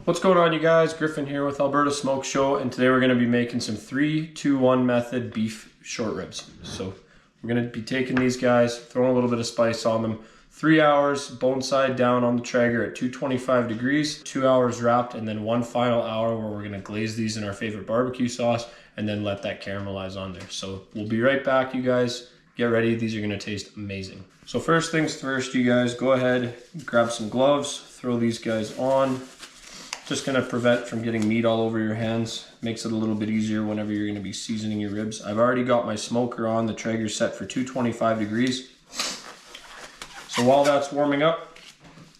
What's going on, you guys? Griffin here with Alberta Smoke Show, and today we're going to be making some 3-2-1 method beef short ribs. So we're going to be taking these guys, throwing a little bit of spice on them. 3 hours bone side down on the Traeger at 225 degrees, 2 hours wrapped, and then one final hour where we're going to glaze these in our favorite barbecue sauce and then let that caramelize on there. So we'll be right back, you guys. Get ready. These are going to taste amazing. So first things first, you guys, go ahead, grab some gloves, throw these guys on. Just going to prevent from getting meat all over your hands. Makes it a little bit easier whenever you're going to be seasoning your ribs. I've already got my smoker on. The Traeger set for 225 degrees. So while that's warming up,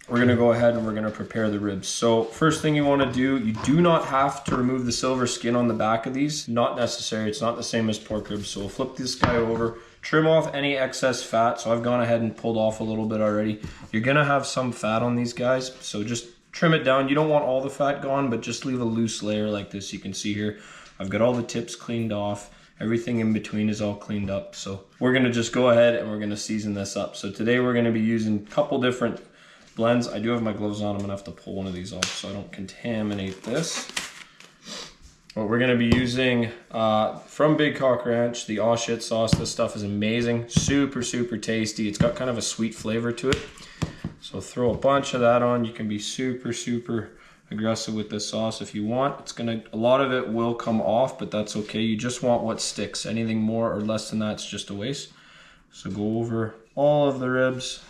we're going to go ahead and we're going to prepare the ribs. So first thing you want to do, you do not have to remove the silver skin on the back of these. Not necessary. It's not the same as pork ribs. So we'll flip this guy over, trim off any excess fat. So I've gone ahead and pulled off a little bit already. You're going to have some fat on these guys, so just trim it down. You don't want all the fat gone, but just leave a loose layer like this. You can see here, I've got all the tips cleaned off. Everything in between is all cleaned up. So we're gonna just go ahead and we're gonna season this up. So today we're gonna be using a couple different blends. I do have my gloves on. I'm gonna have to pull one of these off so I don't contaminate this. But we're gonna be using from Big Cock Ranch, the Aw Shit sauce. This stuff is amazing, super, super tasty. It's got kind of a sweet flavor to it. So throw a bunch of that on. You can be super, super aggressive with this sauce if you want. A lot of it will come off, but that's okay. You just want what sticks. Anything more or less than that's just a waste. So go over all of the ribs,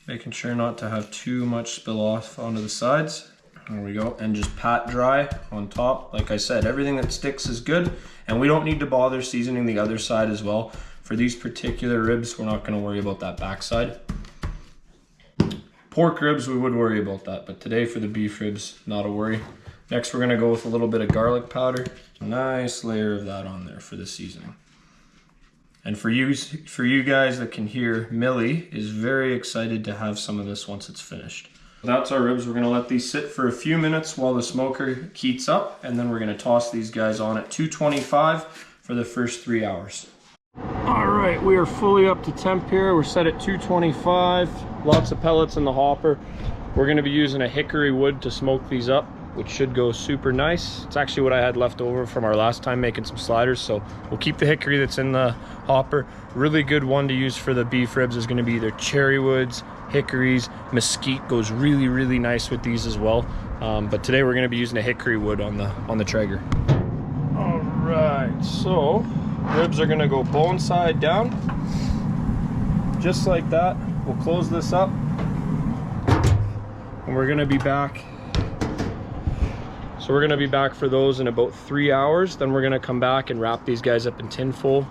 making sure not to have too much spill off onto the sides. There we go. And just pat dry on top. Like I said, everything that sticks is good, and we don't need to bother seasoning the other side as well. For these particular ribs, we're not going to worry about that backside. Pork ribs, we would worry about that, but today for the beef ribs, not a worry. Next, we're gonna go with a little bit of garlic powder. Nice layer of that on there for the seasoning. And for you guys that can hear, Millie is very excited to have some of this once it's finished. That's our ribs. We're gonna let these sit for a few minutes while the smoker heats up, and then we're gonna toss these guys on at 225 for the first 3 hours. All right, we are fully up to temp here. We're set at 225. Lots of pellets in the hopper. We're going to be using a hickory wood to smoke these up, which should go super nice. It's actually what I had left over from our last time making some sliders, so we'll keep the hickory that's in the hopper. Really good one to use for the beef ribs is going to be either cherry woods, hickories, mesquite goes really, really nice with these as well. But today we're going to be using a hickory wood on the Traeger. All right, so ribs are going to go bone side down, just like that. We'll close this up, and we're going to be back. So we're going to be back for those in about 3 hours. Then we're going to come back and wrap these guys up in tin foil.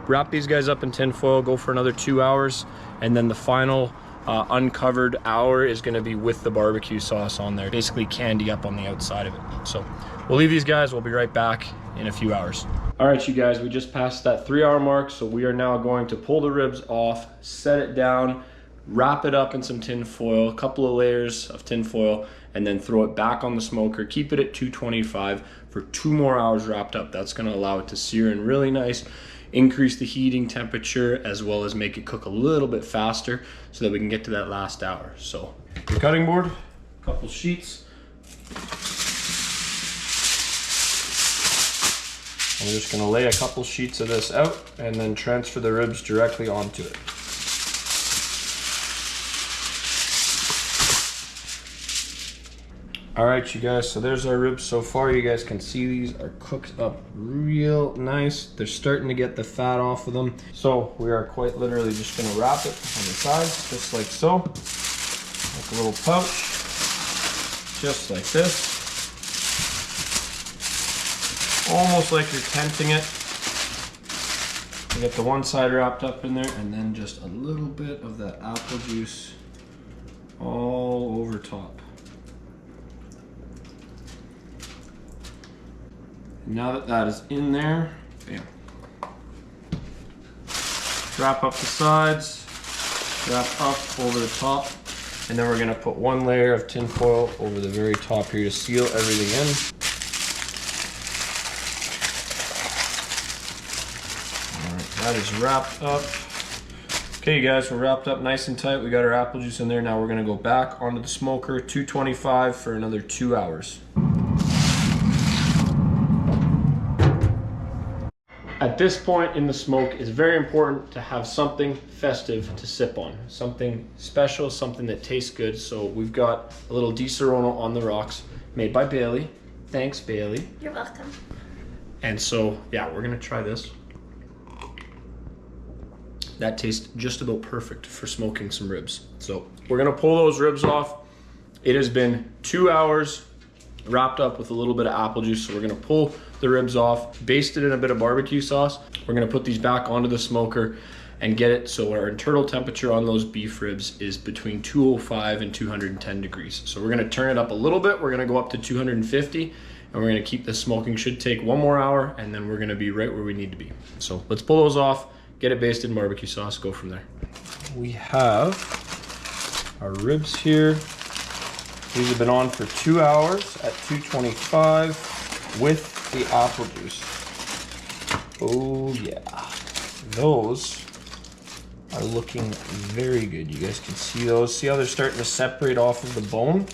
Wrap these guys up in tin foil, go for another 2 hours, and then the final uncovered hour is going to be with the barbecue sauce on there, basically candy up on the outside of it. So we'll leave these guys. We'll be right back in a few hours. All right, you guys, we just passed that 3 hour mark, so we are now going to pull the ribs off, set it down, wrap it up in some tin foil, a couple of layers of tin foil, and then throw it back on the smoker. Keep it at 225 for 2 more hours wrapped up. That's gonna allow it to sear in really nice, increase the heating temperature, as well as make it cook a little bit faster so that we can get to that last hour. So, cutting board, a couple sheets. I'm just going to lay a couple sheets of this out and then transfer the ribs directly onto it. All right, you guys, so there's our ribs so far. You guys can see these are cooked up real nice. They're starting to get the fat off of them. So we are quite literally just going to wrap it on the sides, just like so. Like a little pouch, just like this. Almost like you're tenting it. You get the one side wrapped up in there, and then just a little bit of that apple juice all over top. And now that that is in there, bam. Wrap up the sides, wrap up over the top, and then we're gonna put one layer of tin foil over the very top here to seal everything in. That is wrapped up. Okay guys, we're wrapped up nice and tight. We got our apple juice in there. Now we're gonna go back onto the smoker, 225 for another 2 hours. At this point in the smoke, it's very important to have something festive to sip on. Something special, something that tastes good. So we've got a little Di Serono on the rocks, made by Bailey. Thanks, Bailey. You're welcome. And so, yeah, we're gonna try this. That tastes just about perfect for smoking some ribs. So we're gonna pull those ribs off. It has been 2 hours wrapped up with a little bit of apple juice. So we're gonna pull the ribs off, baste it in a bit of barbecue sauce. We're gonna put these back onto the smoker and get it so our internal temperature on those beef ribs is between 205 and 210 degrees. So we're gonna turn it up a little bit. We're gonna go up to 250 and we're gonna keep this smoking. Should take 1 more hour and then we're gonna be right where we need to be. So let's pull those off, get it basted in barbecue sauce, go from there. We have our ribs here. These have been on for 2 hours at 225 with the apple juice. Oh yeah, those are looking very good. You guys can see those. See how they're starting to separate off of the bone?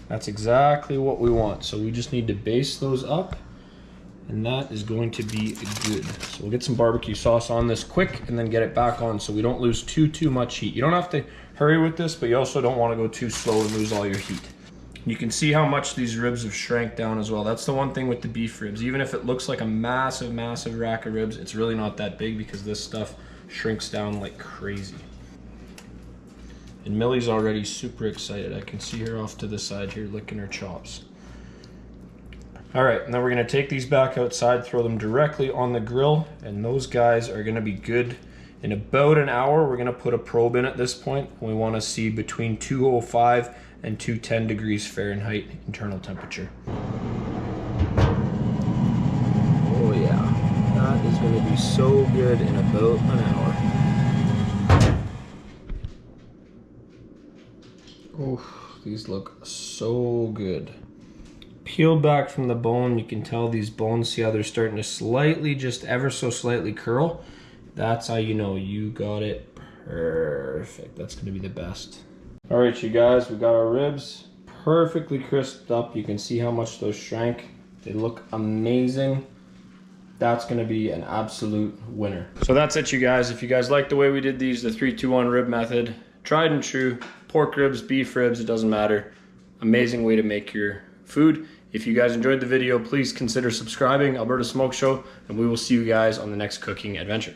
That's exactly what we want. So we just need to baste those up and that is going to be good. So we'll get some barbecue sauce on this quick and then get it back on so we don't lose too much heat. You don't have to hurry with this, but you also don't want to go too slow and lose all your heat. You can see how much these ribs have shrank down as well. That's the one thing with the beef ribs. Even if it looks like a massive rack of ribs, it's really not that big because this stuff shrinks down like crazy. And Millie's already super excited. I can see her off to the side here licking her chops. All right, and then we're gonna take these back outside, throw them directly on the grill, and those guys are gonna be good in about an hour. We're gonna put a probe in at this point. We wanna see between 205 and 210 degrees Fahrenheit internal temperature. Oh yeah, that is gonna be so good in about an hour. Oh, these look so good. Peeled back from the bone, you can tell these bones, see how they're starting to slightly, just ever so slightly curl. That's how you know you got it perfect. That's gonna be the best. All right, you guys, we got our ribs perfectly crisped up. You can see how much those shrank. They look amazing. That's gonna be an absolute winner. So that's it, you guys. If you guys like the way we did these, the 3-2-1 rib method, tried and true, pork ribs, beef ribs, it doesn't matter. Amazing way to make your food. If you guys enjoyed the video, please consider subscribing, Alberta Smoke Show, and we will see you guys on the next cooking adventure.